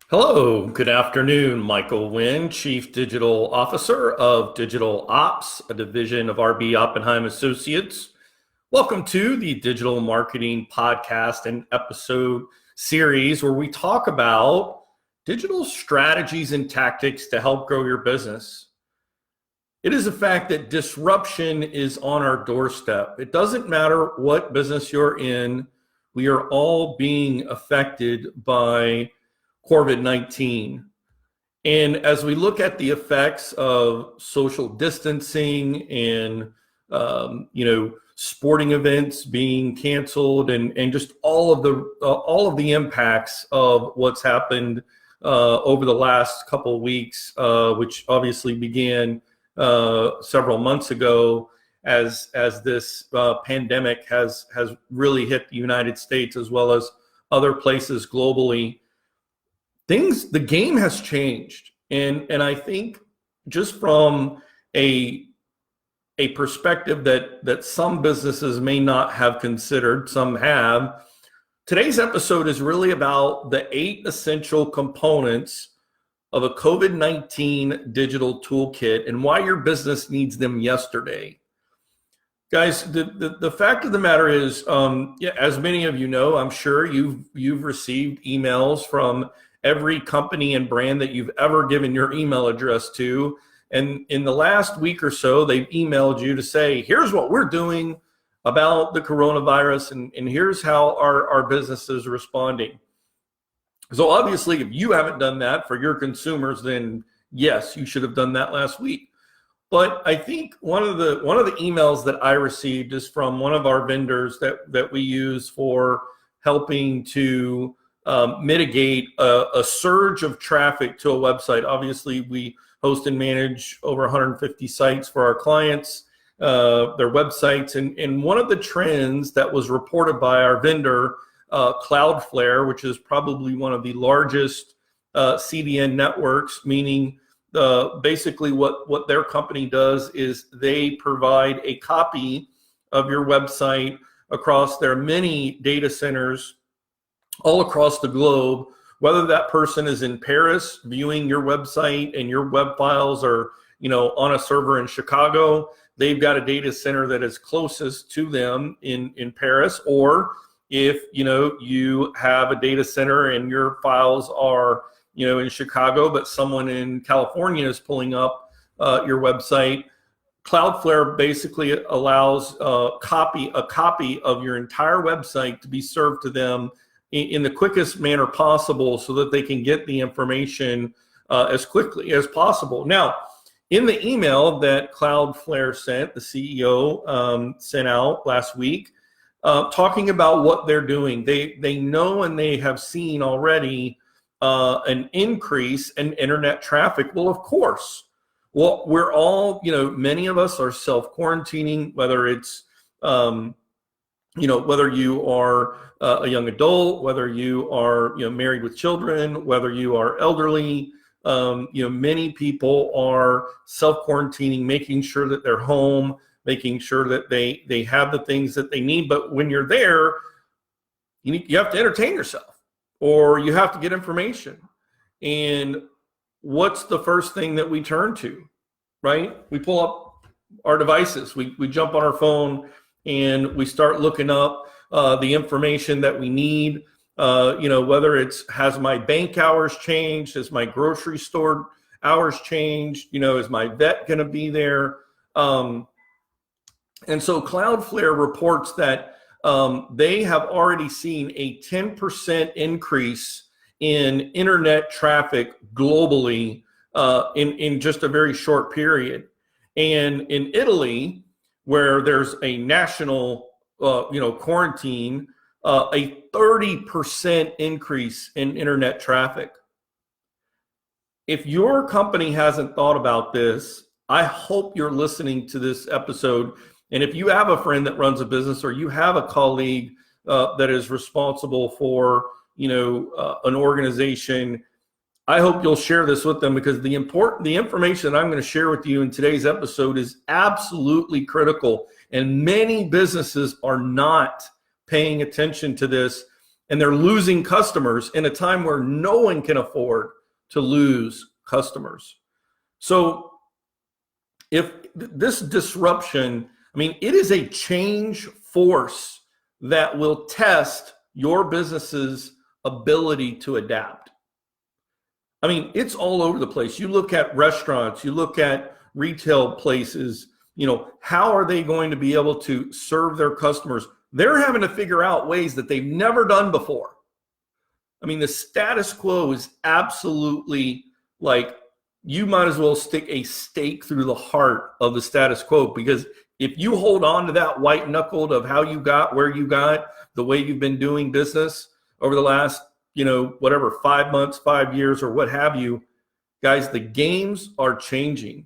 Hello, good afternoon. Michael Wynn, Chief Digital Officer of Digital Ops, a division of RB Oppenheim Associates. Welcome to the Digital Marketing Podcast and episode series where we talk about digital strategies and tactics to help grow your business. It is a fact that disruption is on our doorstep. It doesn't matter what business you're in, we are all being affected by COVID-19. And as we look at the effects of social distancing and, sporting events being canceled and just all of the impacts of what's happened over the last couple of weeks, which obviously began several months ago as this pandemic has really hit the United States as well as other places globally. The game has changed. And I think just from a perspective that some businesses may not have considered, some have, today's episode is really about the 8 essential components of a COVID-19 digital toolkit and why your business needs them yesterday. Guys, the fact of the matter is, as many of you know, I'm sure you've received emails from every company and brand that you've ever given your email address to. And in the last week or so, they've emailed you to say, here's what we're doing about the coronavirus, and here's how our business is responding. So obviously, if you haven't done that for your consumers, then yes, you should have done that last week. But I think one of the emails that I received is from one of our vendors that we use for helping to mitigate a surge of traffic to a website. Obviously, we host and manage over 150 sites for our clients, their websites. And one of the trends that was reported by our vendor, Cloudflare, which is probably one of the largest CDN networks, meaning basically what their company does is they provide a copy of your website across their many data centers all across the globe, whether that person is in Paris viewing your website and your web files are, on a server in Chicago, they've got a data center that is closest to them in Paris. Or if, you have a data center and your files are, in Chicago, but someone in California is pulling up your website, Cloudflare basically allows a copy of your entire website to be served to them in the quickest manner possible so that they can get the information as quickly as possible. Now, in the email that Cloudflare sent, the CEO sent out last week, talking about what they're doing, they know and they have seen already an increase in internet traffic. Well, of course, we're all, many of us are self-quarantining, whether it's whether you are a young adult, whether you are, married with children, whether you are elderly, many people are self-quarantining, making sure that they're home, making sure that they have the things that they need. But when you're there, you have to entertain yourself or you have to get information. And what's the first thing that we turn to, right? We pull up our devices, we jump on our phone, and we start looking up the information that we need, whether has my bank hours changed, has my grocery store hours changed, is my vet going to be there? And so Cloudflare reports that they have already seen a 10% increase in internet traffic globally in just a very short period. And in Italy, where there's a national, quarantine, a 30% increase in internet traffic. If your company hasn't thought about this, I hope you're listening to this episode. And if you have a friend that runs a business or you have a colleague that is responsible for, an organization, I hope you'll share this with them, because the information that I'm going to share with you in today's episode is absolutely critical. And many businesses are not paying attention to this. and they're losing customers in a time where no one can afford to lose customers. So if this disruption, I mean, it is a change force that will test your business's ability to adapt. I mean, it's all over the place. You look at restaurants, you look at retail places, how are they going to be able to serve their customers? They're having to figure out ways that they've never done before. I mean, the status quo is absolutely like, you might as well stick a stake through the heart of the status quo, because if you hold on to that white knuckled of how you got where you got, the way you've been doing business over the last, 5 months, 5 years, or what have you, guys, the games are changing.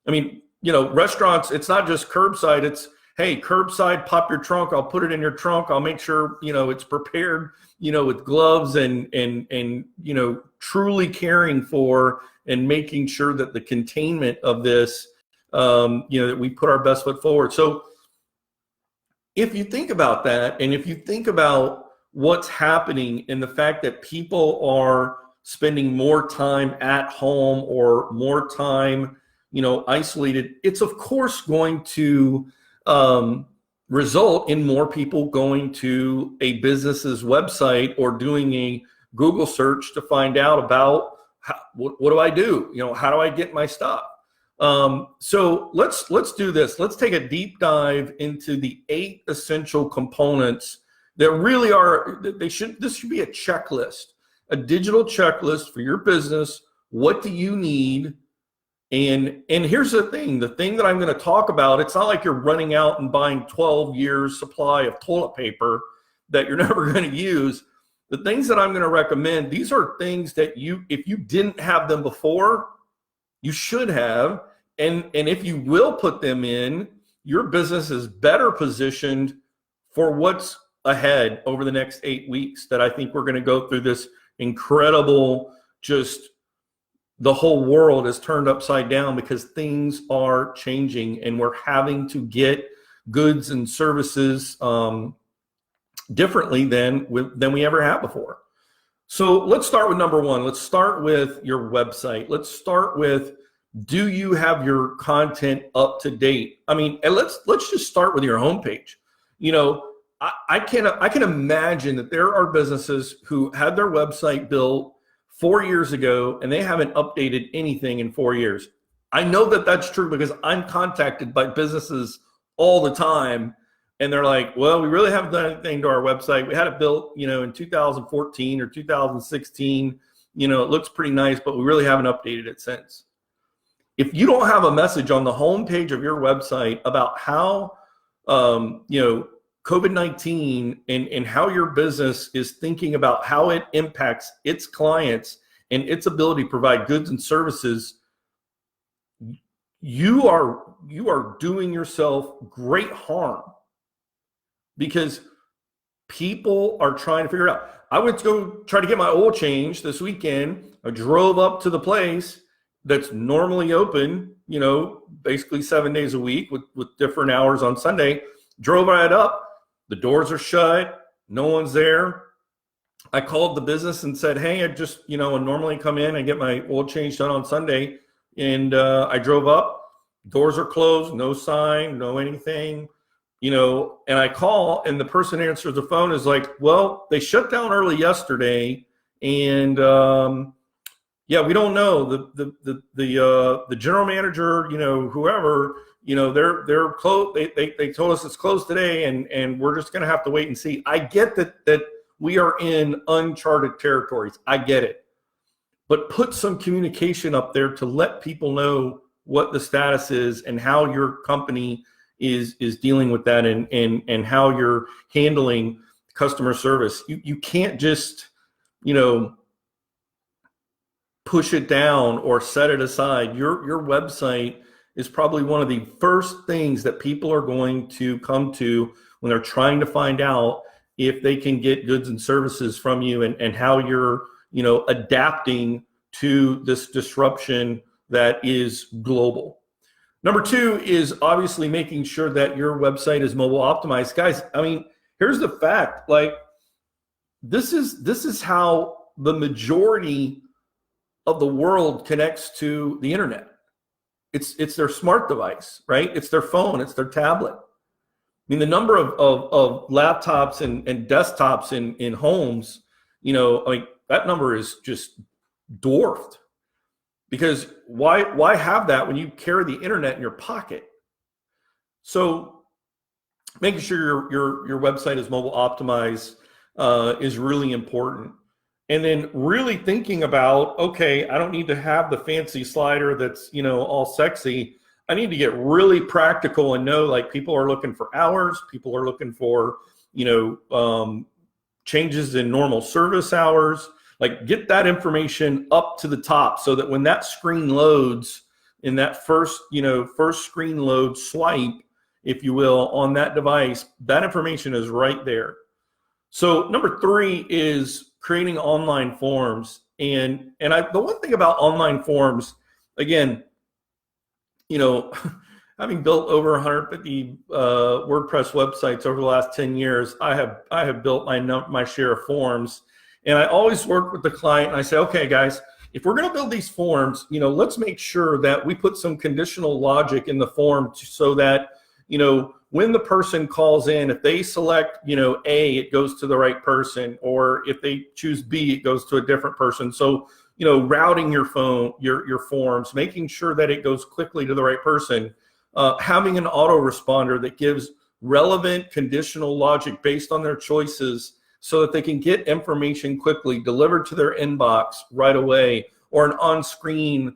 I mean, restaurants, it's not just curbside. It's, hey, curbside, pop your trunk. I'll put it in your trunk. I'll make sure, it's prepared, with gloves and truly caring for and making sure that the containment of this, that we put our best foot forward. So if you think about that, and if you think about what's happening and the fact that people are spending more time at home or more time, isolated, it's of course going to result in more people going to a business's website or doing a Google search to find out about what do I do? How do I get my stuff? So let's do this. Let's take a deep dive into the 8 essential components that really are, this should be a checklist, a digital checklist for your business. What do you need? And here's the thing that I'm going to talk about, it's not like you're running out and buying 12 years supply of toilet paper that you're never going to use. The things that I'm going to recommend, these are things that if you didn't have them before, you should have. And if you will put them in, your business is better positioned for what's ahead over the next 8 weeks, that I think we're going to go through this incredible, just the whole world is turned upside down because things are changing and we're having to get goods and services differently than we ever have before. So let's start with number 1. Let's start with your website. Let's start with, do you have your content up to date? I mean, and let's just start with your homepage. I can imagine that there are businesses who had their website built 4 years ago and they haven't updated anything in 4 years. I know that that's true because I'm contacted by businesses all the time, and they're like, well, we really haven't done anything to our website. We had it built, in 2014 or 2016. It looks pretty nice, but we really haven't updated it since. If you don't have a message on the homepage of your website about how, COVID-19 and how your business is thinking about how it impacts its clients and its ability to provide goods and services, you are doing yourself great harm, because people are trying to figure it out. I went to go try to get my oil change this weekend. I drove up to the place that's normally open, basically 7 days a week with different hours on Sunday. Drove right up. The doors are shut. No one's there. I called the business and said, hey, I just, I normally come in and get my oil change done on Sunday. And I drove up. Doors are closed. No sign, no anything, and I call and the person answers the phone is like, well, they shut down early yesterday. And yeah, we don't know. The general manager, whoever, they're closed. They told us it's closed today, and we're just going to have to wait and see. I get that we are in uncharted territories. I get it, but put some communication up there to let people know what the status is and how your company is dealing with that, and how you're handling customer service. You can't just, push it down or set it aside. Your website is probably one of the first things that people are going to come to when they're trying to find out if they can get goods and services from you, and how you're, adapting to this disruption that is global. Number 2 is obviously making sure that your website is mobile optimized. Guys, I mean, here's the fact, like, this is how the majority of the world connects to the internet. It's their smart device, right? It's their phone, it's their tablet. I mean, the number of laptops and desktops in homes, that number is just dwarfed. Because why have that when you carry the internet in your pocket? So making sure your website is mobile optimized is really important. And then really thinking about, okay, I don't need to have the fancy slider that's, all sexy. I need to get really practical and know, like, people are looking for hours, people are looking for, changes in normal service hours. Like, get that information up to the top so that when that screen loads, in that first screen load swipe, if you will, on that device, that information is right there. So number 3 is creating online forms. And the one thing about online forms, again, having built over 150 WordPress websites over the last 10 years, I have built my share of forms. And I always work with the client and I say, okay, guys, if we're going to build these forms, let's make sure that we put some conditional logic in the form so that, when the person calls in, if they select, A, it goes to the right person, or if they choose B, it goes to a different person. So, routing your forms, making sure that it goes quickly to the right person, having an autoresponder that gives relevant conditional logic based on their choices so that they can get information quickly delivered to their inbox right away, or an on-screen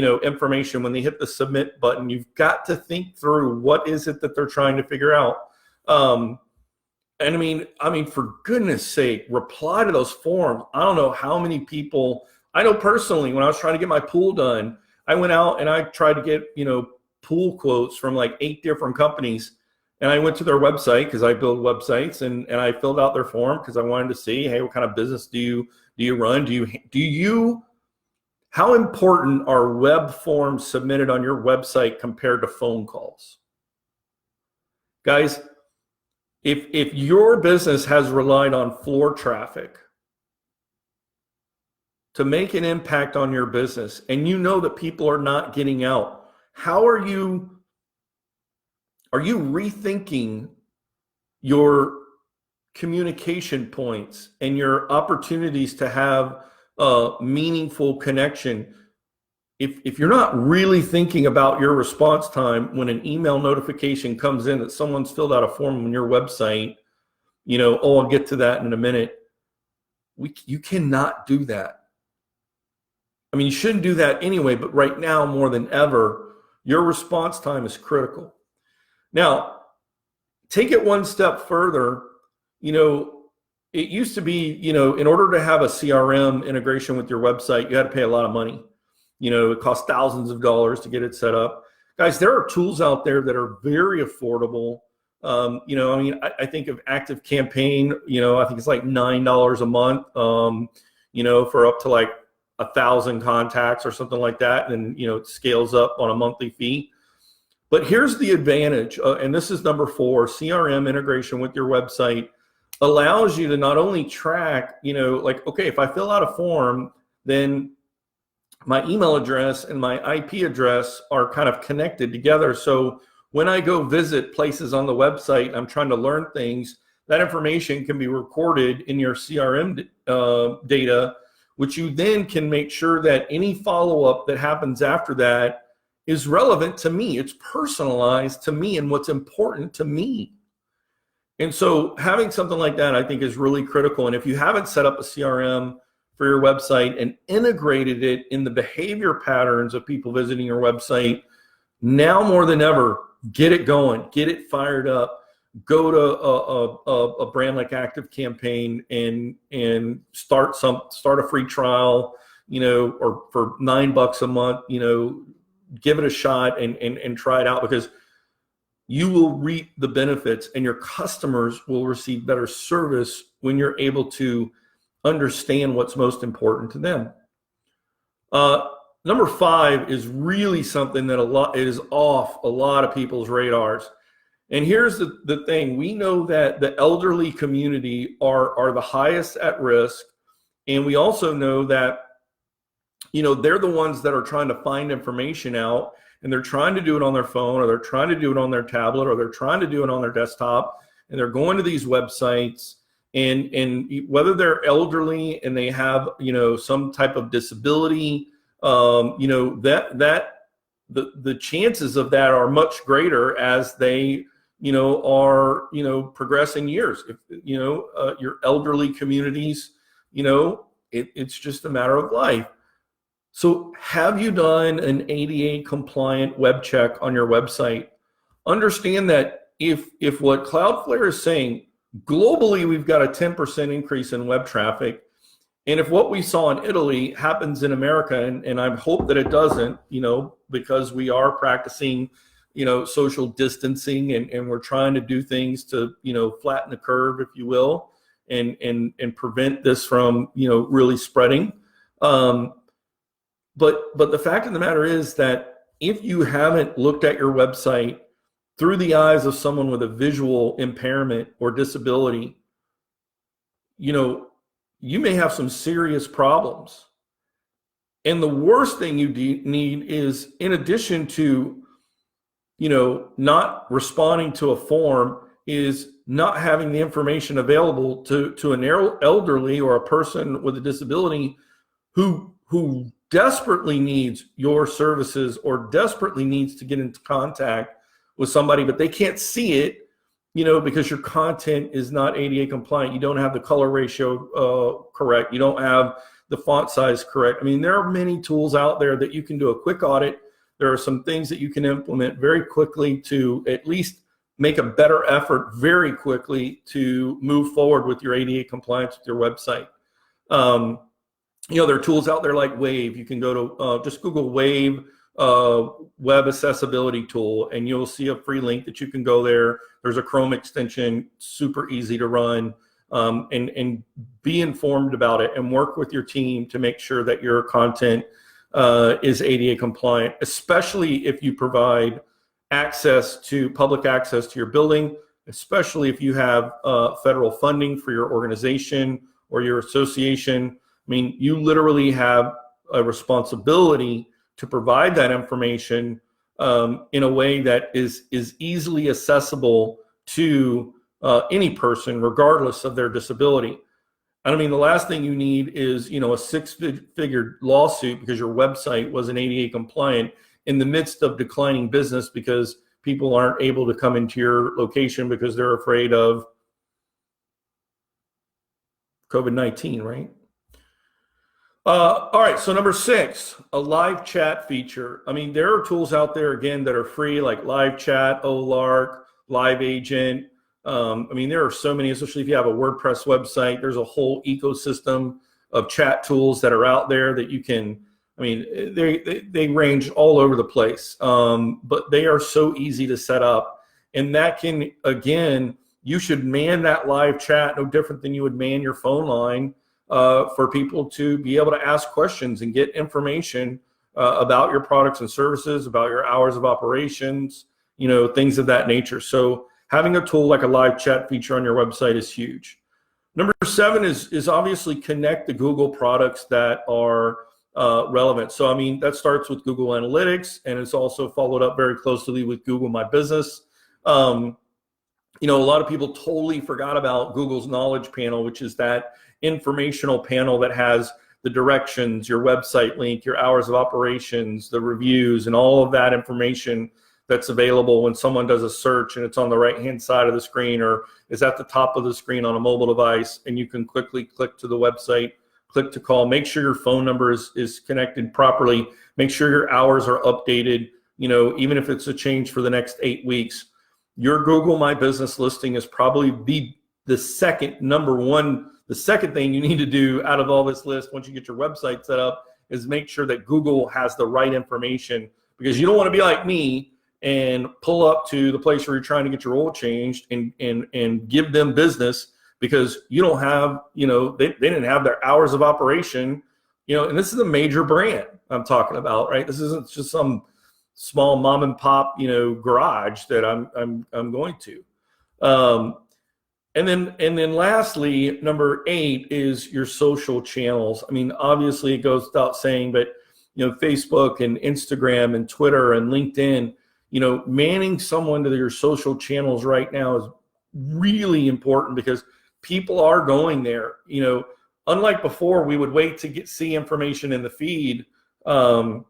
information when they hit the submit button. You've got to think through what is it that they're trying to figure out. And I mean, for goodness sake, reply to those forms. I don't know how many people, I know personally, when I was trying to get my pool done, I went out and I tried to get, pool quotes from like 8 different companies. And I went to their website because I build websites, and I filled out their form because I wanted to see, hey, what kind of business do you run? How important are web forms submitted on your website compared to phone calls? Guys, if your business has relied on floor traffic to make an impact on your business, and you know that people are not getting out, how are you rethinking your communication points and your opportunities to have meaningful connection? If you're not really thinking about your response time when an email notification comes in that someone's filled out a form on your website, I'll get to that in a minute. You cannot do that. I mean, you shouldn't do that anyway, but right now more than ever, your response time is critical. Now, take it one step further. It used to be, in order to have a CRM integration with your website, you had to pay a lot of money. It costs thousands of dollars to get it set up. Guys, there are tools out there that are very affordable. I think of Active Campaign, I think it's like $9 a month, for up to like 1,000 contacts or something like that. And, it scales up on a monthly fee. But here's the advantage, and this is number 4, CRM integration with your website allows you to not only track, okay, if I fill out a form, then my email address and my IP address are kind of connected together. So when I go visit places on the website, I'm trying to learn things, that information can be recorded in your CRM data, which you then can make sure that any follow-up that happens after that is relevant to me. It's personalized to me and what's important to me. And so having something like that, I think, is really critical. And if you haven't set up a CRM for your website and integrated it in the behavior patterns of people visiting your website, now more than ever, get it going, get it fired up, go to a brand like Active Campaign and start a free trial, or for $9 a month, give it a shot and try it out, because you will reap the benefits and your customers will receive better service when you're able to understand what's most important to them. Number 5 is really something that is off a lot of people's radars. And here's the thing. We know that the elderly community are the highest at risk. And we also know that, they're the ones that are trying to find information out, and they're trying to do it on their phone, or they're trying to do it on their tablet, or they're trying to do it on their desktop, and they're going to these websites. And whether they're elderly and they have, some type of disability, that the chances of that are much greater as they, are, progressing years. If, your elderly communities, it's just a matter of life. So have you done an ADA compliant web check on your website? Understand that if what Cloudflare is saying, globally, we've got a 10% increase in web traffic. And if what we saw in Italy happens in America, and I hope that it doesn't, because we are practicing, social distancing, and we're trying to do things to, flatten the curve, if you will, and prevent this from, really spreading. But the fact of the matter is that if you haven't looked at your website through the eyes of someone with a visual impairment or disability, you may have some serious problems. And the worst thing you need is, in addition to, not responding to a form, is not having the information available to an elderly or a person with a disability who desperately needs your services or desperately needs to get into contact with somebody, but they can't see it, because your content is not ADA compliant. You don't have the color ratio correct. You don't have the font size correct. I mean, there are many tools out there that you can do a quick audit. There are some things that you can implement very quickly to at least make a better effort very quickly to move forward with your ADA compliance with your website. There are tools out there like Wave. You can go to just Google Wave web accessibility tool, and you'll see a free link that you can go there. There's a Chrome extension, super easy to run, and be informed about it and work with your team to make sure that your content is ADA compliant, especially if you provide public access to your building, especially if you have federal funding for your organization or your association. I mean, you literally have a responsibility to provide that information in a way that is easily accessible to any person, regardless of their disability. I mean, the last thing you need is, a six-figure lawsuit because your website wasn't ADA compliant in the midst of declining business because people aren't able to come into your location because they're afraid of COVID-19, right? All right, so number 6, a live chat feature. I mean, there are tools out there, again, that are free, like Live Chat, OLark, Live Agent. I mean, there are so many, especially if you have a WordPress website. There's a whole ecosystem of chat tools that are out there that you can, I mean, they range all over the place, but they are so easy to set up. And that can, again, you should man that live chat no different than you would man your phone line for people to be able to ask questions and get information about your products and services, about your hours of operations, things of that nature. So having a tool like a live chat feature on your website is huge. Number 7 is obviously connect the Google products that are relevant. So, I mean, that starts with Google Analytics, and it's also followed up very closely with Google My Business. A lot of people totally forgot about Google's Knowledge Panel, which is that informational panel that has the directions, your website link, your hours of operations, the reviews, and all of that information that's available when someone does a search, and it's on the right-hand side of the screen or is at the top of the screen on a mobile device, and you can quickly click to the website, click to call. Make sure your phone number is connected properly. Make sure your hours are updated, even if it's a change for the next 8 weeks. Your Google My Business listing is probably the second thing you need to do out of all this list once you get your website set up is make sure that Google has the right information, because you don't want to be like me and pull up to the place where you're trying to get your oil changed and give them business because you don't have, they didn't have their hours of operation, and this is a major brand I'm talking about, right? This isn't just some small mom and pop, garage that I'm going to. And then lastly, number 8 is your social channels. I mean, obviously it goes without saying, but Facebook and Instagram and Twitter and LinkedIn, manning someone to your social channels right now is really important, because people are going there. Unlike before, we would wait to see information in the feed. But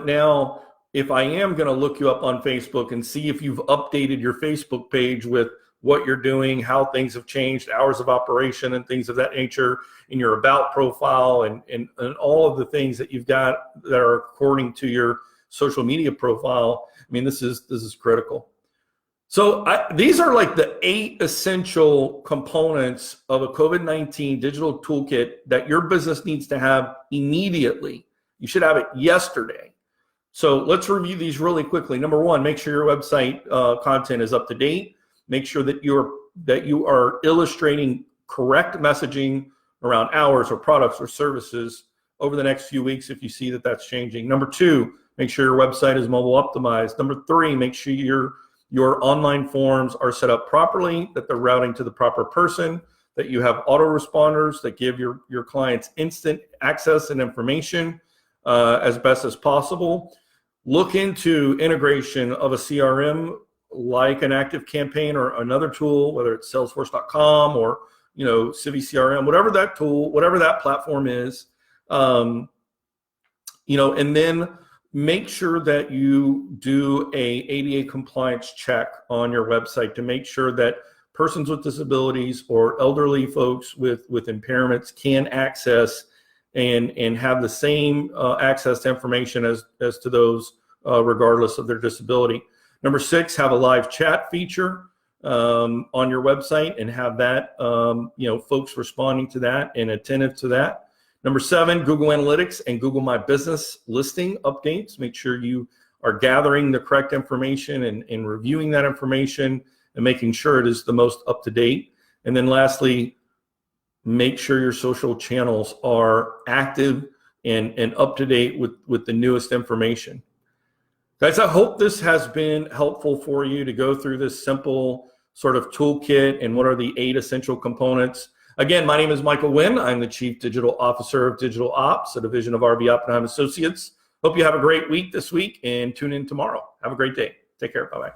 now, if I am going to look you up on Facebook and see if you've updated your Facebook page with what you're doing, how things have changed, hours of operation and things of that nature, in your about profile and all of the things that you've got that are according to your social media profile, I mean, this is critical. So these are like the 8 essential components of a COVID-19 digital toolkit that your business needs to have immediately. You should have it yesterday. So let's review these really quickly. Number 1, make sure your website content is up to date. Make sure that you are illustrating correct messaging around hours or products or services over the next few weeks if you see that that's changing. Number 2, make sure your website is mobile optimized. Number 3, make sure your online forms are set up properly, that they're routing to the proper person, that you have autoresponders that give your clients instant access and information as best as possible. Look into integration of a CRM like an ActiveCampaign or another tool, whether it's Salesforce.com or Civi CRM, whatever that tool, whatever that platform is, and then make sure that you do a ADA compliance check on your website to make sure that persons with disabilities or elderly folks with impairments can access and have the same access to information as to those regardless of their disability. Number 6, have a live chat feature on your website and have that, folks responding to that and attentive to that. Number 7, Google Analytics and Google My Business listing updates. Make sure you are gathering the correct information and reviewing that information and making sure it is the most up to date. And then lastly, make sure your social channels are active and up to date with the newest information. Guys, I hope this has been helpful for you to go through this simple sort of toolkit and what are the 8 essential components. Again, my name is Michael Wynn. I'm the Chief Digital Officer of Digital Ops, a division of RB Oppenheim Associates. Hope you have a great week this week and tune in tomorrow. Have a great day. Take care. Bye-bye.